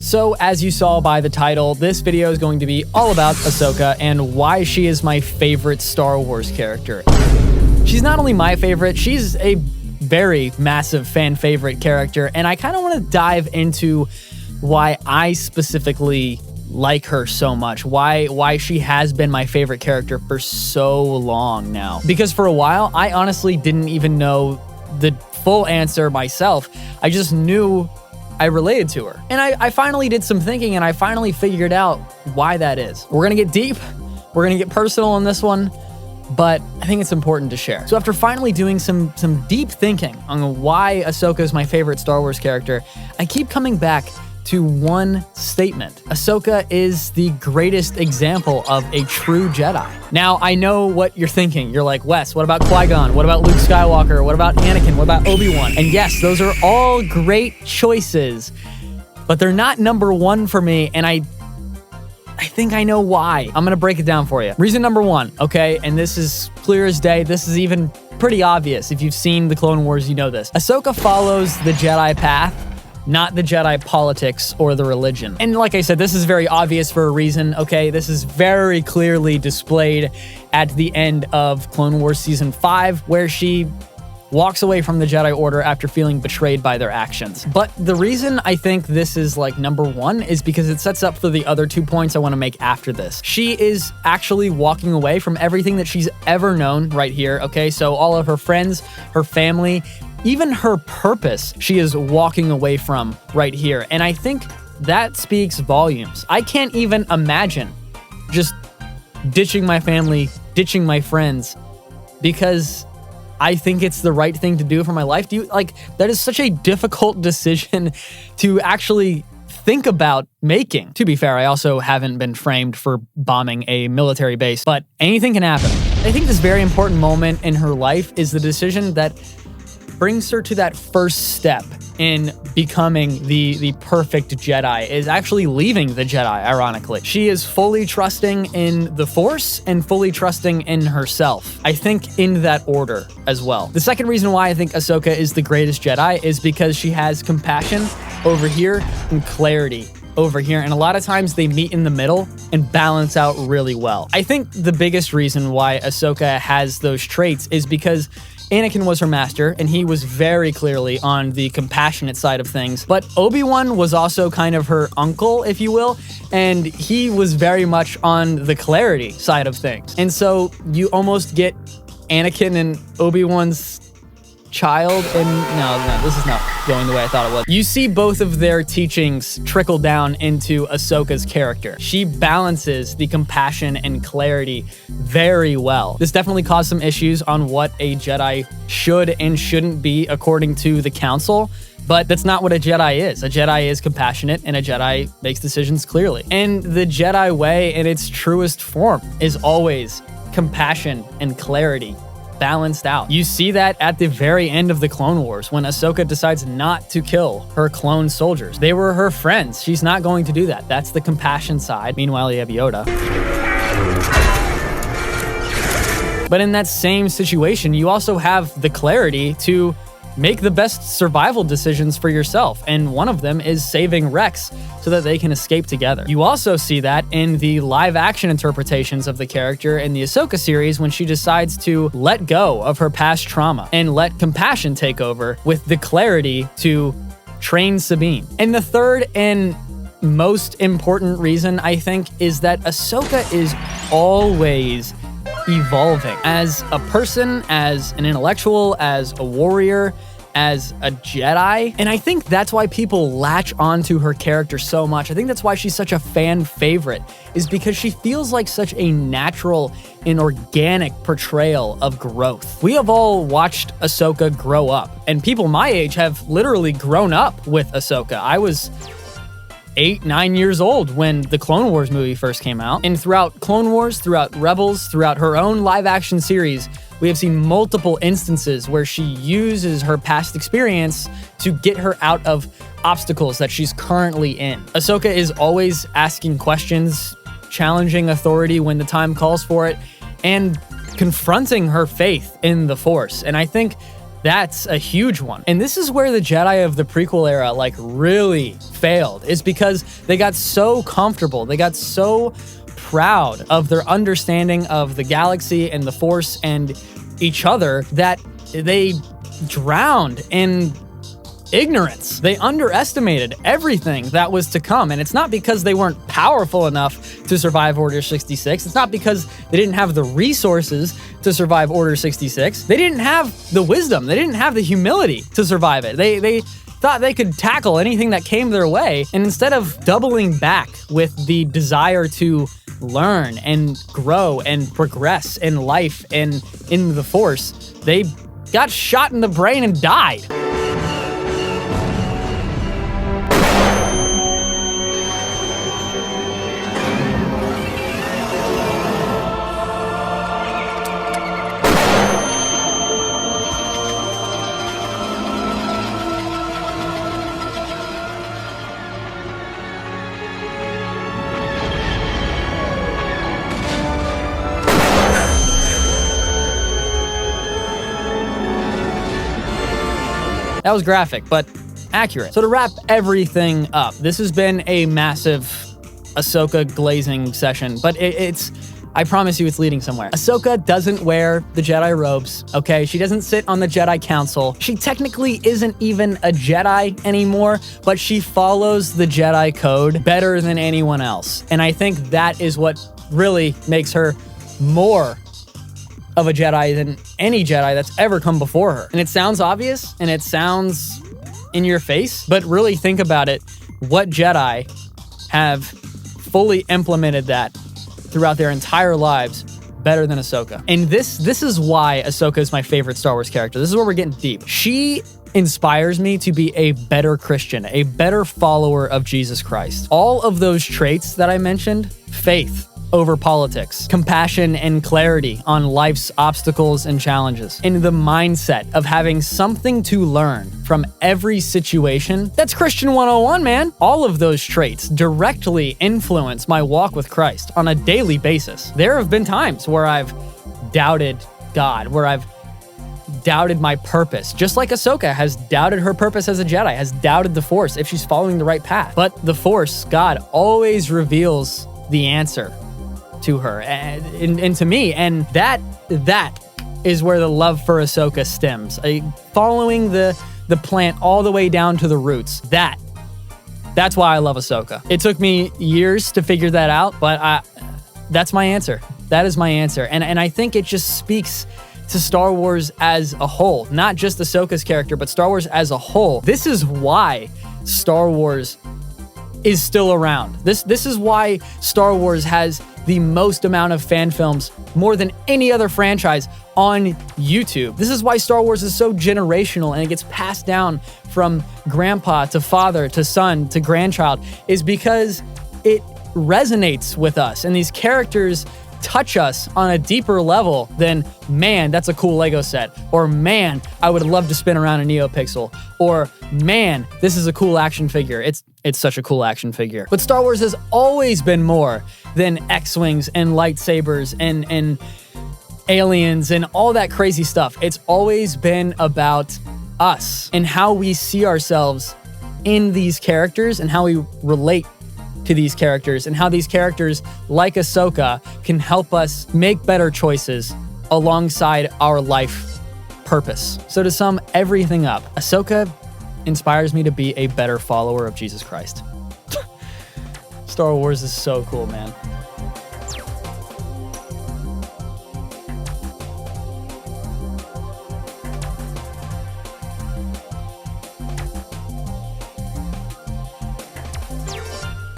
So as you saw by the title, this video is going to be all about Ahsoka and why she is my favorite Star Wars character. She's not only my favorite, she's a very massive fan favorite character, and I kind of want to dive into why I specifically like her so much, why she has been my favorite character for so long now. Because for a while, I honestly didn't even know the full answer myself. I just knew I related to her. And I finally did some thinking, and I finally figured out why that is. We're gonna get deep, we're gonna get personal on this one, but I think it's important to share. So after finally doing some deep thinking on why Ahsoka is my favorite Star Wars character, I keep coming back to one statement. Ahsoka is the greatest example of a true Jedi. Now, I know what you're thinking. You're like, Wes, what about Qui-Gon? What about Luke Skywalker? What about Anakin? What about Obi-Wan? And yes, those are all great choices, but they're not number one for me, and I think I know why. I'm gonna break it down for you. Reason number one, okay, and this is clear as day. This is even pretty obvious. If you've seen the Clone Wars, you know this. Ahsoka follows the Jedi path, not the Jedi politics or the religion. And like I said, this is very obvious for a reason, okay? This is very clearly displayed at the end of Clone Wars Season 5, where she walks away from the Jedi Order after feeling betrayed by their actions. But the reason I think this is like number one is because it sets up for the other 2 points I want to make after this. She is actually walking away from everything that she's ever known right here, okay? So all of her friends, her family, even her purpose, she is walking away from right here. And I think that speaks volumes. I can't even imagine just ditching my family, ditching my friends, because I think it's the right thing to do for my life. That is such a difficult decision to actually think about making. To be fair, I also haven't been framed for bombing a military base, but anything can happen. I think this very important moment in her life is the decision that brings her to that first step in becoming the perfect Jedi, is actually leaving the Jedi, ironically. She is fully trusting in the Force and fully trusting in herself. I think in that order as well. The second reason why I think Ahsoka is the greatest Jedi is because she has compassion over here and clarity over here, and a lot of times they meet in the middle and balance out really well. I think the biggest reason why Ahsoka has those traits is because Anakin was her master, and he was very clearly on the compassionate side of things. But Obi-Wan was also kind of her uncle, if you will, and he was very much on the clarity side of things. And so you almost get Anakin and Obi-Wan's child, and no, this is not going the way I thought it was. You see both of their teachings trickle down into Ahsoka's character. She balances the compassion and clarity very well. This definitely caused some issues on what a Jedi should and shouldn't be according to the Council, but that's not what a Jedi is. A Jedi is compassionate, and a Jedi makes decisions clearly. And the Jedi way in its truest form is always compassion and clarity balanced out. You see that at the very end of the Clone Wars when Ahsoka decides not to kill her clone soldiers. They were her friends. She's not going to do that. That's the compassion side. Meanwhile, you have Yoda. But in that same situation, you also have the clarity to make the best survival decisions for yourself, and one of them is saving Rex so that they can escape together. You also see that in the live-action interpretations of the character in the Ahsoka series when she decides to let go of her past trauma and let compassion take over with the clarity to train Sabine. And the third and most important reason, I think, is that Ahsoka is always evolving as a person, as an intellectual, as a warrior, as a Jedi. And I think that's why people latch onto her character so much. I think that's why she's such a fan favorite, is because she feels like such a natural and organic portrayal of growth. We have all watched Ahsoka grow up, and people my age have literally grown up with Ahsoka. I was 8, 9 years old when the Clone Wars movie first came out. And throughout Clone Wars, throughout Rebels, throughout her own live-action series, we have seen multiple instances where she uses her past experience to get her out of obstacles that she's currently in. Ahsoka is always asking questions, challenging authority when the time calls for it, and confronting her faith in the Force. And I think That's a huge one. And this is where the Jedi of the prequel era like really failed, is because they got so comfortable. They got so proud of their understanding of the galaxy and the Force and each other that they drowned in ignorance. They underestimated everything that was to come. And it's not because they weren't powerful enough to survive Order 66. It's not because they didn't have the resources to survive Order 66. They didn't have the wisdom. They didn't have the humility to survive it. They thought they could tackle anything that came their way. And instead of doubling back with the desire to learn and grow and progress in life and in the Force, they got shot in the brain and died. That was graphic, but accurate. So to wrap everything up, this has been a massive Ahsoka glazing session, but I promise you it's leading somewhere. Ahsoka doesn't wear the Jedi robes, okay? She doesn't sit on the Jedi Council. She technically isn't even a Jedi anymore, but she follows the Jedi code better than anyone else. And I think that is what really makes her more of a Jedi than any Jedi that's ever come before her. And it sounds obvious and it sounds in your face, but really think about it. What Jedi have fully implemented that throughout their entire lives better than Ahsoka? And this is why Ahsoka is my favorite Star Wars character. This is where we're getting deep. She inspires me to be a better Christian, a better follower of Jesus Christ. All of those traits that I mentioned, faith over politics, compassion and clarity on life's obstacles and challenges, and the mindset of having something to learn from every situation. That's Christian 101, man. All of those traits directly influence my walk with Christ on a daily basis. There have been times where I've doubted God, where I've doubted my purpose, just like Ahsoka has doubted her purpose as a Jedi, has doubted the Force if she's following the right path. But the Force, God, always reveals the answer to her and to me, and that is where the love for Ahsoka stems. Following the plant all the way down to the roots. That's why I love Ahsoka. It took me years to figure that out, but that's my answer. That is my answer, and I think it just speaks to Star Wars as a whole, not just Ahsoka's character, but Star Wars as a whole. This is why Star Wars is still around. This is why Star Wars has the most amount of fan films, more than any other franchise, on YouTube. This is why Star Wars is so generational and it gets passed down from grandpa to father to son to grandchild, is because it resonates with us and these characters touch us on a deeper level than, man, that's a cool Lego set, or man, I would love to spin around a NeoPixel, or man, this is a cool action figure. It's such a cool action figure. But Star Wars has always been more than X-Wings and lightsabers and aliens and all that crazy stuff. It's always been about us and how we see ourselves in these characters and how we relate to these characters and how these characters like Ahsoka can help us make better choices alongside our life purpose. So to sum everything up, Ahsoka inspires me to be a better follower of Jesus Christ. Star Wars is so cool, man.